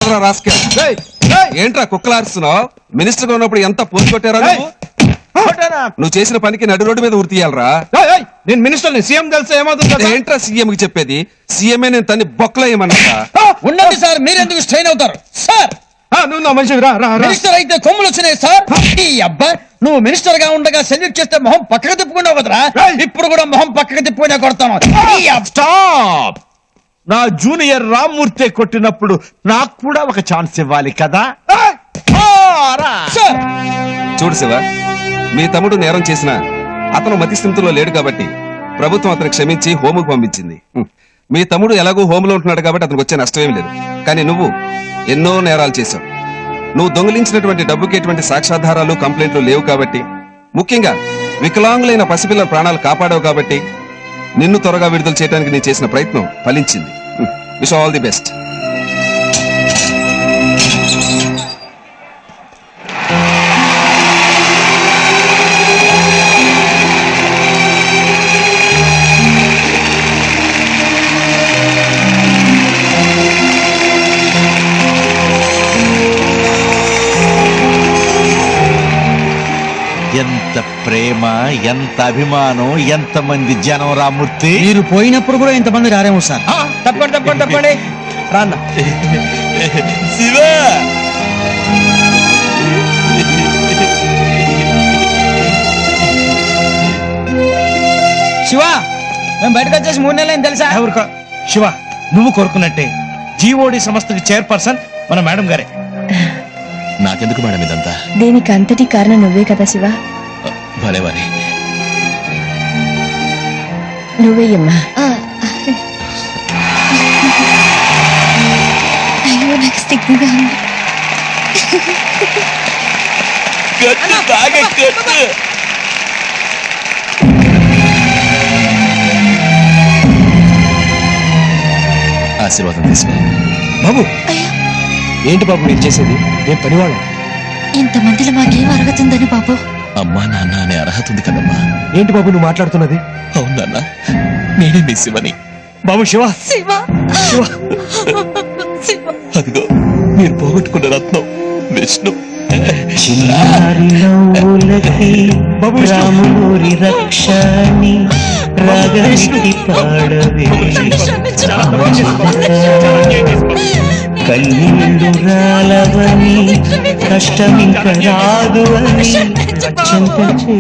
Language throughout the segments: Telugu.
వదలరా రాసుకే. ఏంట్రా కుక్కలారుస్తున్నావు? మినిస్టర్ గా ఉన్నప్పుడు ఎంత పోటీ కొట్టారా నువ్వు చేసిన పనికి నడు రోడ్డు మీద ఉరి తీయాలరా. నేను మినిస్టర్ సీఎం తెలుసా ఏమవుతుంది? ఏంట్రా సీఎం కి చెప్పేది? సీఎంఏ నేను తన్ని బొక్కలో ఏమన్నా. ఉండండి సార్, మీరెందుకు స్ట్రెయిన్ అవుతారు సార్? నువ్వు నా మనిషి మినిస్టర్ అయితే కొమ్ములు వచ్చినాయి సార్. ఈ అబ్బా నువ్వు మినిస్టర్ గా ఉండగా సెల్యూట్ చేస్తే మొహం పక్కకు తిప్పుకున్నావు కదరా, ఇప్పుడు కూడా మొహం పక్కకు తిప్పుకునే కొడతాను. స్టాప్. నా జూనియర్ రామ్మూర్తి కొట్టినప్పుడు నాకు కూడా ఒక ఛాన్స్ ఇవ్వాలి కదా. సార్ చూడు శివ, మీ తమ్ముడు నేరం చేసిన అతను మతిస్థితిలో లేడు కాబట్టి ప్రభుత్వం అతను క్షమించి హోముకు పంపించింది. మీ తమ్ముడు ఎలాగో హోంలో ఉంటున్నాడు కాబట్టి అతనికి వచ్చే నష్టమేం లేదు. కానీ నువ్వు ఎన్నో నేరాలు చేశావు. నువ్వు దొంగిలించినటువంటి డబ్బుకి ఎటువంటి సాక్ష్యాధారాలు కంప్లైంట్లు లేవు కాబట్టి, ముఖ్యంగా వికలాంగులైన పసిపిల్లల ప్రాణాలు కాపాడావు కాబట్టి నిన్ను త్వరగా విడుదల చేయడానికి నేను చేసిన ప్రయత్నం ఫలించింది. Wish all the best. ఎంత ప్రేమ, ఎంత అభిమానం, ఎంత మంది జనం రామూర్తి. మీరు పోయినప్పుడు కూడా ఇంతమంది రారేమో సార్. తప్పండి తప్పండి తప్పండి రాన్న శివ శివ, మేము బయటకు వచ్చేసి 3 నెలలు తెలుసా? ఎవరికా శివ, నువ్వు కోరుకున్నట్టే జీఓడి సంస్థకి చైర్పర్సన్ మన మేడం గారే. నాకెందుకు మేడం ఇదంతా? దీనికి అంతటి కారణం నువ్వే కదా శివ. భలే వారి నువ్వేయమ్మా. అయ్యో నాకు సిగ్గుగా ఉంది. ఆశీర్వాదం తీసుకో. బాబు ఏంటి బాబు మీరు చేసేది? నేను పనివాళ్ళం. ఇంతమందిలో మాకేం అరగతుందని బాబు. అమ్మా నాన్న అనే అర్హత ఉంది కదమ్మా. ఏంటి బాబు నువ్వు మాట్లాడుతున్నది? అవును నాన్న, నేనే మీ శివని. బాబు శివ, శివ శివ, అదిగో మీరు పోగొట్టుకున్న రత్నం విష్ణు. బాబు రాములూరి రక్షణి రాగనికి పాడవే కన్నీళ్ళు రాలవని కష్టమింక రాదు అని.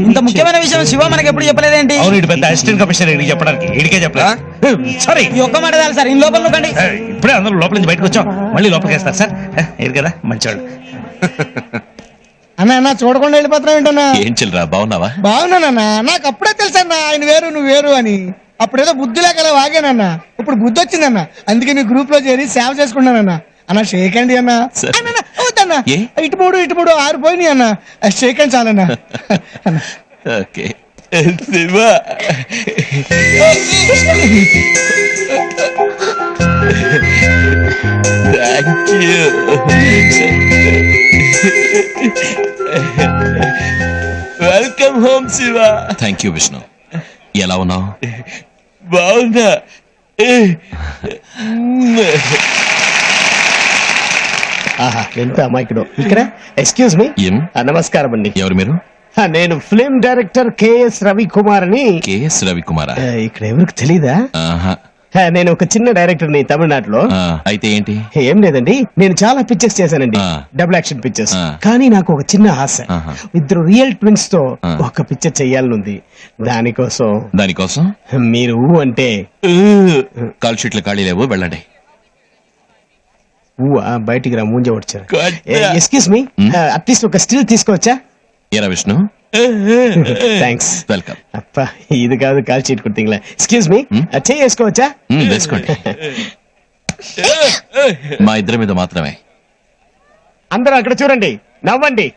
ఇంత ముఖ్యమైన విషయం శివ మనకి ఎప్పుడు చెప్పలేదేంటి? అవును, ఇటు పెద్ద అసిస్టెంట్ కమిషనర్ ఇడికి చెప్పడానికి ఇడికే చెప్పలేదు. సారీ, ఈ ఒక్క మాట చాలు సార్, ఈ లోపల నువ్వుకండి. ఇప్పుడే అందరూ లోపల నుంచి బయటకు వచ్చాం, మళ్ళీ లోపలికి వేస్తారు సార్. ఇది కదా మంచివాళ్ళు. అన్న చూడకుండా వెళ్ళిపోతున్నావు ఏంటన్నా? ఏం చెల్లరా, బాగున్నావా? బాగున్నానన్నా. నాకు అప్పుడే తెలుసన్నా ఆయన వేరు నువ్వు వేరు అని. అప్పుడేదో బుద్ధి లేక అలా వాగానన్నా, ఇప్పుడు బుద్ధి వచ్చిందన్న. అందుకే మీ గ్రూప్ లో చేరి సేవ చేసుకున్నానన్నా. అన్న షేక్ అండి అన్న. వద్దన్నా, ఇటు మూడు 6 పోయినాయి అన్న. షేక్ అండి చాలన్నా. Okay Shiva. Thank you. Welcome home Shiva. Thank you Vishnu. ఎలా ఉన్నావు? బాగున్నా. ఎంత అమాయకుడు. ఇక్కడ ఎక్స్క్యూజ్ మీ. నమస్కారం అండి. ఎవరు మీరు? నేను ఫిల్మ్ డైరెక్టర్ కేఎస్ రవికుమార్ అని. కేఎస్ రవికుమార్? ఇక్కడ ఎవరికి తెలీదా? నేను ఒక చిన్న డైరెక్టర్ ని తమిళనాడులో. అయితే ఏంటి? ఏం లేదండి, నేను చాలా పిక్చర్స్ చేశానండి, డబుల్ యాక్షన్ పిక్చర్స్. కానీ నాకు ఒక చిన్న ఆశ, ఇద్దరు రియల్ ట్విన్స్ తో ఒక పిక్చర్ చెయ్యాలనుంది. దానికోసం మీరు అంటే. కాల్ షీట్లు ఖాళీ లేవు, వెళ్ళండి. బయటికి రా, మూంజ వచ్చారు. ఎక్స్క్యూజ్ మీ, అట్లీస్ట్ ఒక స్టిల్ తీసుకోవచ్చా? ఏరా విష్ణు? థ్యాంక్స్. వెల్కమ్. అప్ప ఇది కాదు, కాల్ షీట్ కుర్తింగ్లా. ఎక్స్క్యూజ్ మీ, చేసుకోవచ్చా? వేసుకోండి. మా ఇద్దరి మీద మాత్రమే. అందరూ అక్కడ చూడండి, నవ్వండి.